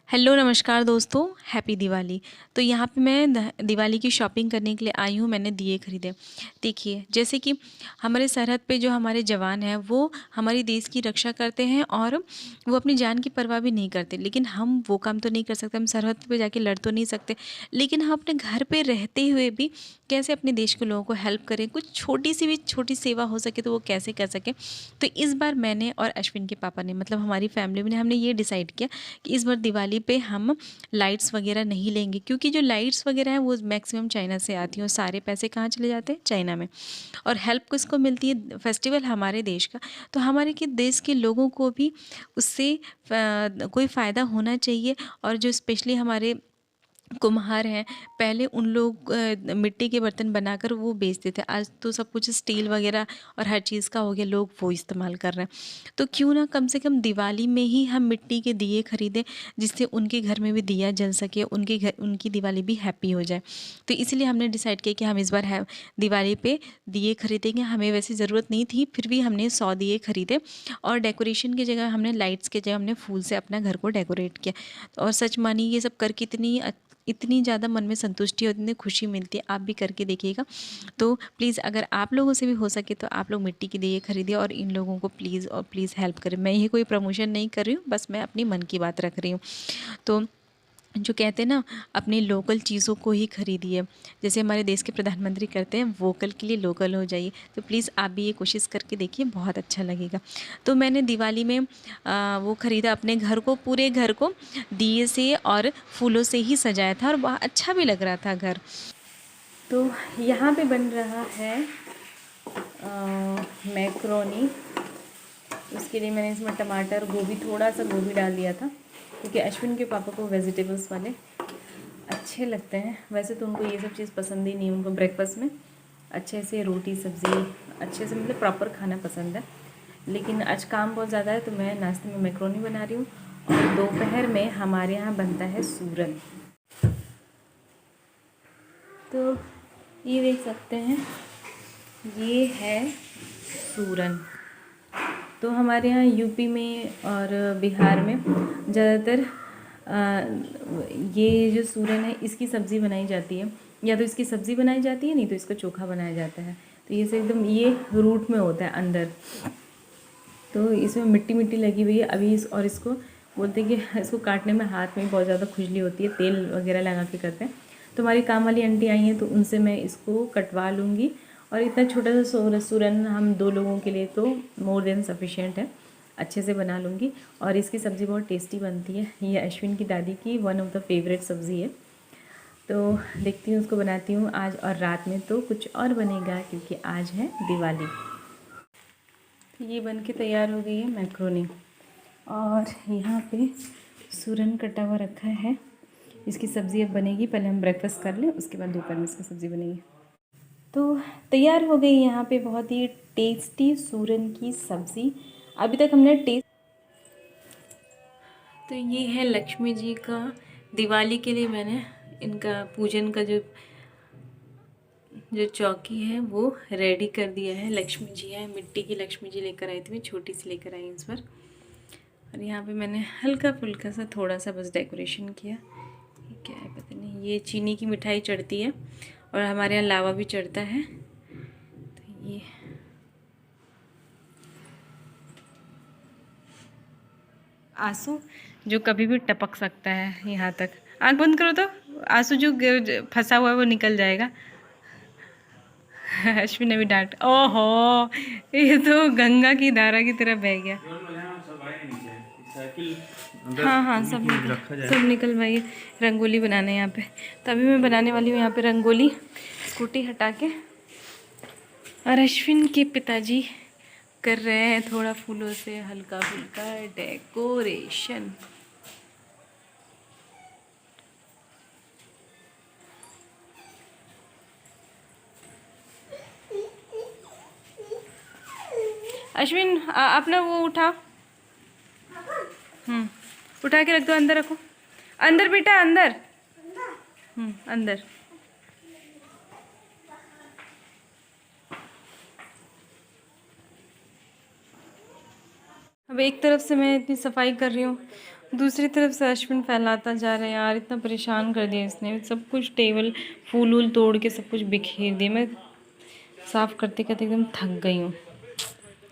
Hello नमस्कार दोस्तों, happy Diwali. तो यहाँ पे मैं दिवाली की शॉपिंग करने के लिए आई हूँ। मैंने दिए खरीदे। देखिए, जैसे कि हमारे सरहद पे जो हमारे जवान हैं वो हमारी देश की रक्षा करते हैं और वो अपनी जान की परवाह भी नहीं करते। लेकिन हम वो काम तो नहीं कर सकते, हम सरहद पे जाके लड़ तो नहीं सकते। लेकिन हम अपने घर पे रहते हुए भी कैसे अपने देश के लोगों को हेल्प करें, कुछ छोटी सी भी छोटी सेवा हो सके तो वो कैसे कर सकें। तो इस बार मैंने और अश्विन के पापा ने, मतलब हमारी फैमिली में, हमने ये डिसाइड किया कि इस बार दिवाली पे हम लाइट्स वगैरह नहीं लेंगे, क्योंकि जो लाइट्स वगैरह हैं वो मैक्सिमम चाइना से आती हैं और सारे पैसे कहाँ चले जाते हैं, चाइना में। और हेल्प किसको मिलती है, फेस्टिवल हमारे देश का। तो हमारे के देश के लोगों को भी उससे कोई फ़ायदा होना चाहिए। और जो स्पेशली हमारे कुम्हार हैं, पहले उन लोग मिट्टी के बर्तन बनाकर वो बेचते थे। आज तो सब कुछ स्टील वगैरह और हर चीज़ का हो गया, लोग वो इस्तेमाल कर रहे हैं। तो क्यों ना कम से कम दिवाली में ही हम मिट्टी के दिए खरीदें, जिससे उनके घर में भी दिया जल सके, उनके घर उनकी दिवाली भी हैप्पी हो जाए। तो इसलिए हमने डिसाइड किया कि हम इस बार है दिवाली पे दिए खरीदेंगे। हमें वैसे ज़रूरत नहीं थी, फिर भी हमने 100 दिए खरीदे और डेकोरेशन की जगह हमने लाइट्स की जगह हमने फूल से अपना घर को डेकोरेट किया। और सच मानिए ये सब करके इतनी ज़्यादा मन में संतुष्टि और इतनी खुशी मिलती है। आप भी करके देखिएगा। तो प्लीज़, अगर आप लोगों से भी हो सके तो आप लोग मिट्टी के दिए खरीदिए और इन लोगों को प्लीज़ और प्लीज़ हेल्प करें। मैं ये कोई प्रमोशन नहीं कर रही हूँ, बस मैं अपनी मन की बात रख रही हूँ। तो जो कहते हैं ना, अपनी लोकल चीज़ों को ही खरीदिए। जैसे हमारे देश के प्रधानमंत्री करते हैं, वोकल के लिए लोकल हो जाइए। तो प्लीज़ आप भी ये कोशिश करके देखिए, बहुत अच्छा लगेगा। तो मैंने दिवाली में वो ख़रीदा अपने घर को, पूरे घर को दिए से और फूलों से ही सजाया था और बहुत अच्छा भी लग रहा था घर। तो यहाँ पे बन रहा है मैक्रोनी। उसके लिए मैंने इसमें टमाटर, गोभी, थोड़ा सा गोभी डाल दिया था, क्योंकि अश्विन के पापा को वेजिटेबल्स वाले अच्छे लगते हैं। वैसे तो उनको ये सब चीज़ पसंद ही नहीं, उनको ब्रेकफास्ट में अच्छे से रोटी सब्ज़ी अच्छे से, मतलब प्रॉपर खाना पसंद है। लेकिन आज काम बहुत ज़्यादा है तो मैं नाश्ते में मैक्रोनी बना रही हूँ। और दोपहर में हमारे यहाँ बनता है सूरन। तो ये देख सकते हैं, ये है सूरन। तो हमारे यहाँ यूपी में और बिहार में ज़्यादातर ये जो सूरन है इसकी सब्ज़ी बनाई जाती है। या तो इसकी सब्ज़ी बनाई जाती है, नहीं तो इसका चोखा बनाया जाता है। तो ये से एकदम ये रूट में होता है अंदर। तो इसमें मिट्टी मिट्टी लगी हुई है अभी और इसको बोलते हैं कि इसको काटने में हाथ में बहुत ज़्यादा खुजली होती है, तेल वगैरह लगा के करते हैं। तो हमारी काम वाली आंटी आई हैं तो उनसे मैं इसको कटवा लूँगी। और इतना छोटा सा सूरन हम 2 लोगों के लिए तो मोर देन सफिशिएंट है, अच्छे से बना लूँगी। और इसकी सब्ज़ी बहुत टेस्टी बनती है। ये अश्विन की दादी की वन ऑफ द फेवरेट सब्ज़ी है। तो देखती हूँ, उसको बनाती हूँ आज। और रात में तो कुछ और बनेगा, क्योंकि आज है दिवाली। तो ये बन के तैयार हो गई है मैक्रोनी। और यहाँ पे सूरन कटा हुआ रखा है। इसकी सब्ज़ी अब बनेगी। पहले हम ब्रेकफास्ट कर लें, उसके बाद दोपहर में इसकी सब्ज़ी बनेगी। तो तैयार हो गई यहाँ पे बहुत ही टेस्टी सूरन की सब्ज़ी। अभी तक हमने टेस्ट। तो ये है लक्ष्मी जी का, दिवाली के लिए मैंने इनका पूजन का जो जो चौकी है वो रेडी कर दिया है। लक्ष्मी जी है, मिट्टी की लक्ष्मी जी लेकर आई थी, मैं छोटी सी लेकर आई इस बार। और यहाँ पे मैंने हल्का फुल्का सा थोड़ा सा बस डेकोरेशन किया। ये क्या है पता नहीं, ये चीनी की मिठाई चढ़ती है और हमारे यहाँ लावा भी चढ़ता है। तो ये आंसू जो कभी भी टपक सकता है यहाँ तक। आँख बंद करो तो आंसू जो फंसा हुआ है वो निकल जाएगा। अश्विन ने भी डांट, ओहो ये तो गंगा की धारा की तरह बह गया। हाँ हाँ, सब निकल भाई। रंगोली बनाने यहाँ पे, तभी मैं बनाने वाली हूँ यहाँ पे रंगोली, स्कूटी हटा के। और अश्विन के पिताजी कर रहे हैं थोड़ा फूलों से हल्का फुल्का डेकोरेशन। अश्विन अपना वो उठा, उठा के रख दो, अंदर रखो, अंदर बेटा अंदर, अंदर। अब एक तरफ से मैं इतनी सफाई कर रही हूँ, दूसरी तरफ से अश्विन फैलाता जा रहा है यार, इतना परेशान कर दिया इसने। सब कुछ टेबल फूल वूल तोड़ के सब कुछ बिखेर दिया। मैं साफ़ करते करते एकदम थक गई हूँ।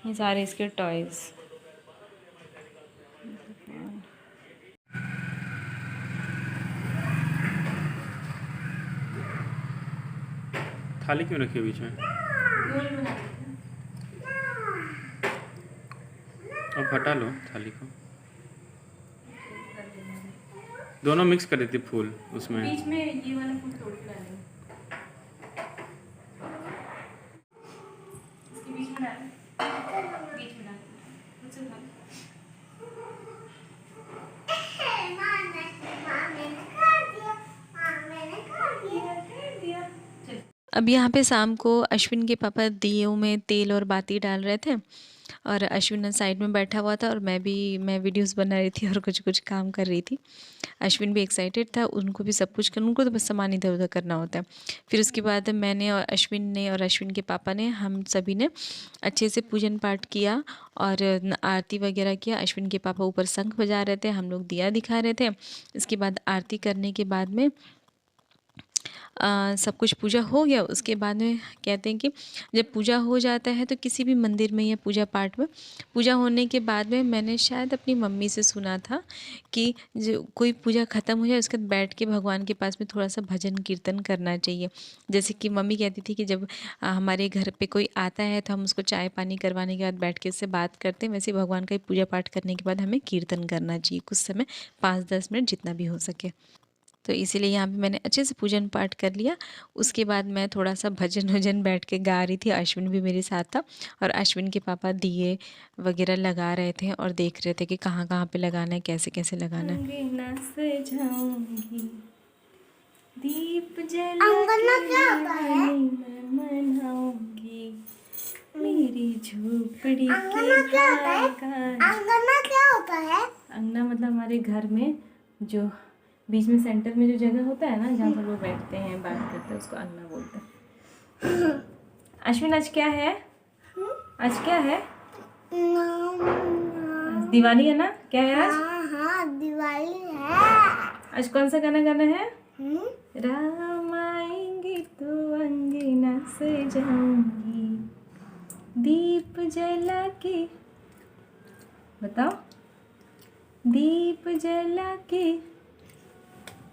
ये सारे इसके टॉयज़। थाली क्यों रखी है बीच में? अब हटा लो थाली को। दोनों मिक्स कर देती फूल उसमें। बीच में ये वाला फूल तोड़ के डालेंगे, इसके बीच में डालें, बीच में डालें, मुझसे उठा लो। अब यहाँ पे शाम को अश्विन के पापा दियों में तेल और बाती डाल रहे थे और अश्विन साइड में बैठा हुआ था और मैं वीडियोस बना रही थी और कुछ कुछ काम कर रही थी। अश्विन भी एक्साइटेड था, उनको भी सब कुछ करना, उनको तो बस सामान इधर उधर करना होता है। फिर उसके बाद मैंने और अश्विन ने और अश्विन के पापा ने, हम सभी ने अच्छे से पूजन पाठ किया और आरती वगैरह किया। अश्विन के पापा ऊपर शंख बजा रहे थे, हम लोग दिया दिखा रहे थे। इसके बाद आरती करने के बाद में सब कुछ पूजा हो गया। उसके बाद में कहते हैं कि जब पूजा हो जाता है तो किसी भी मंदिर में या पूजा पाठ में, पूजा होने के बाद में मैंने शायद अपनी मम्मी से सुना था कि जो कोई पूजा ख़त्म हो जाए उसके बाद बैठ के भगवान के पास में थोड़ा सा भजन कीर्तन करना चाहिए। जैसे कि मम्मी कहती थी कि जब हमारे घर पे कोई आता है तो हम उसको चाय पानी करवाने के बाद बैठ के उससे बात करते हैं, वैसे ही भगवान का पूजा पाठ करने के बाद हमें कीर्तन करना चाहिए कुछ समय, 5-10 मिनट जितना भी हो सके। तो इसीलिए यहाँ पे मैंने अच्छे से पूजन पाठ कर लिया। उसके बाद मैं थोड़ा सा भजन वजन बैठ के गा रही थी। अश्विन भी मेरे साथ था और अश्विन के पापा दिए वगैरह लगा रहे थे और देख रहे थे कि कहाँ कहाँ पे लगाना है, कैसे कैसे लगाना है। दीप अंगना क्या होता है? मनाऊंगी मेरी झोपड़ी अंगना क्या होता है? अंगना क्या होता है? अंगना मतलब हमारे घर में जो बीच में सेंटर में जो जगह होता है ना, जहाँ सब लोग बैठते हैं बात करते हैं, उसको अंगना बोलते हैं। अश्विन आज क्या है? आज क्या है? आज दिवाली है ना? क्या है आज? हाँ दिवाली है। आज कौन सा गाना गाना है? राम आएंगे तो अंगना सजाऊंगी दीप जला के। बताओ, दीप जला के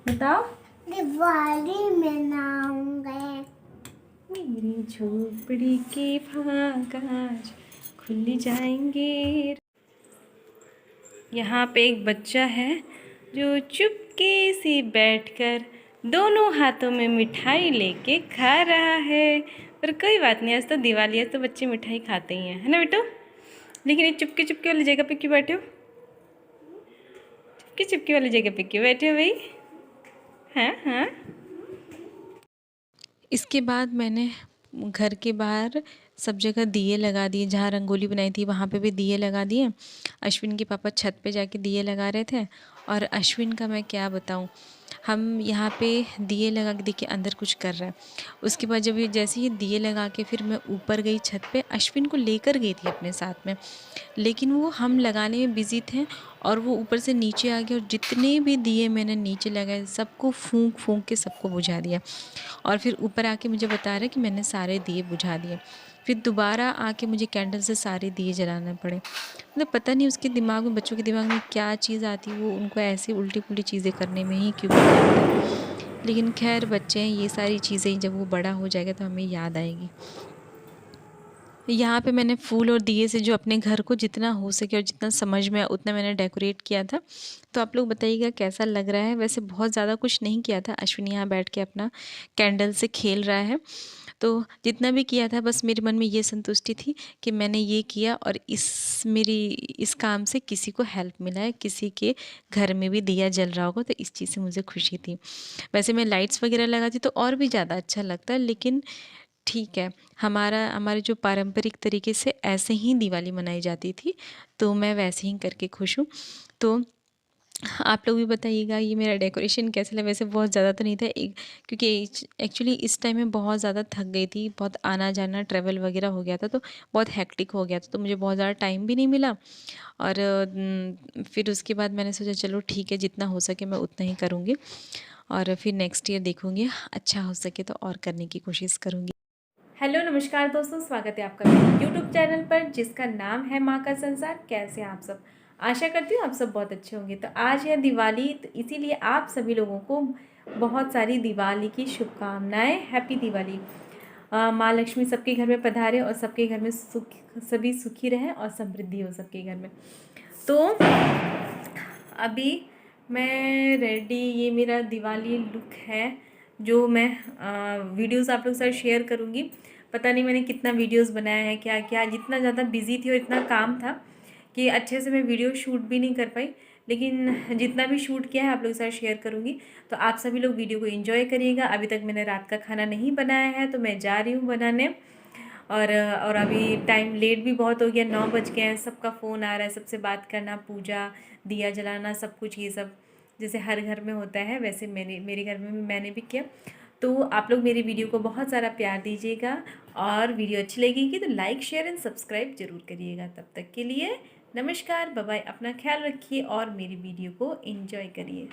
बताओ। दिवाली मनाऊंगे, मेरी झोपड़ी के भाग आज खुल जाएंगे। यहाँ पे एक बच्चा है जो चुपके से बैठकर दोनों हाथों में मिठाई लेके खा रहा है। पर कोई बात नहीं, आज तो दिवाली है तो बच्चे मिठाई खाते ही हैं, है ना बेटो? लेकिन ये चुपके चुपके वाली जगह पे क्यों बैठे हो? चुपके चुपके वाली जगह पे क्यों बैठे हो भाई? हाँ हाँ। इसके बाद मैंने घर के बाहर सब जगह दिए लगा दिए, जहाँ रंगोली बनाई थी वहाँ पे भी दिए लगा दिए। अश्विन के पापा छत पे जाके दिए लगा रहे थे और अश्विन का मैं क्या बताऊँ, हम यहाँ पे दिए लगा के देखिए अंदर कुछ कर रहा है। उसके बाद जब ये जैसे ये दिए लगा के फिर मैं ऊपर गई छत पे, अश्विन को लेकर गई थी अपने साथ में, लेकिन वो हम लगाने में बिज़ी थे और वो ऊपर से नीचे आ गया और जितने भी दिए मैंने नीचे लगाए सबको फूंक फूंक के सबको बुझा दिया। और फिर ऊपर आके मुझे बता रहा है कि मैंने सारे दिए बुझा दिए। फिर दोबारा आके मुझे कैंडल से सारे दिए जलाने पड़े। मतलब पता नहीं उसके दिमाग में, बच्चों के दिमाग में क्या चीज़ आती है, वो उनको ऐसी उल्टी पुल्टी चीज़ें करने में ही क्यों आती है। लेकिन खैर बच्चे हैं, ये सारी चीज़ें जब वो बड़ा हो जाएगा तो हमें याद आएगी। यहाँ पे मैंने फूल और दिए से जो अपने घर को जितना हो सके और जितना समझ में उतना मैंने डेकोरेट किया था। तो आप लोग बताइएगा कैसा लग रहा है। वैसे बहुत ज़्यादा कुछ नहीं किया था। अश्विन यहाँ बैठ के अपना कैंडल से खेल रहा है, तो जितना भी किया था बस मेरे मन में ये संतुष्टि थी कि मैंने ये किया और इस काम से किसी को हेल्प मिला है, किसी के घर में भी दिया जल रहा होगा, तो इस चीज़ से मुझे खुशी थी। वैसे मैं लाइट्स वगैरह लगाती तो और भी ज़्यादा अच्छा लगता, लेकिन ठीक है, हमारे जो पारंपरिक तरीके से ऐसे ही दिवाली मनाई जाती थी, तो मैं वैसे ही करके खुश हूँ। तो आप लोग भी बताइएगा ये मेरा डेकोरेशन कैसा लगा। वैसे बहुत ज़्यादा तो नहीं था, एक क्योंकि एक्चुअली इस टाइम में बहुत ज़्यादा थक गई थी, बहुत आना जाना ट्रैवल वगैरह हो गया था, तो बहुत हेक्टिक हो गया था, तो मुझे बहुत ज़्यादा टाइम भी नहीं मिला। और फिर उसके बाद मैंने सोचा चलो ठीक है, जितना हो सके मैं उतना ही करूँगी, और फिर नेक्स्ट ईयर देखूँगी, अच्छा हो सके तो और करने की कोशिश करूँगी। हेलो नमस्कार दोस्तों, स्वागत है आपका मेरे यूट्यूब चैनल पर जिसका नाम है माँ का संसार। कैसे हैं आप सब? आशा करती हूँ आप सब बहुत अच्छे होंगे। तो आज है दिवाली, तो इसीलिए आप सभी लोगों को बहुत सारी दिवाली की शुभकामनाएं। हैप्पी दिवाली। माँ लक्ष्मी सबके घर में पधारे और सबके घर में सभी सुखी रहें और समृद्धि हो सबके घर में। तो अभी मैं रेडी, ये मेरा दिवाली लुक है जो मैं वीडियोस आप लोग के साथ शेयर करूँगी। पता नहीं मैंने कितना वीडियोस बनाया है, क्या क्या, जितना ज़्यादा बिजी थी और इतना काम था कि अच्छे से मैं वीडियो शूट भी नहीं कर पाई, लेकिन जितना भी शूट किया है आप लोग के साथ शेयर करूँगी। तो आप सभी लोग वीडियो को एंजॉय करिएगा। अभी तक मैंने रात का खाना नहीं बनाया है, तो मैं जा रही हूँ बनाने। और अभी टाइम लेट भी बहुत हो गया, 9 बज गए हैं। सबका फ़ोन आ रहा है, सबसे बात करना, पूजा, दिया जलाना, सब कुछ ये सब जैसे हर घर में होता है, वैसे मेरे घर में भी मैंने भी किया। तो आप लोग मेरी वीडियो को बहुत सारा प्यार दीजिएगा, और वीडियो अच्छी लगेगी तो लाइक शेयर एंड सब्सक्राइब ज़रूर करिएगा। तब तक के लिए नमस्कार, बाय बाय, अपना ख्याल रखिए और मेरी वीडियो को एंजॉय करिए।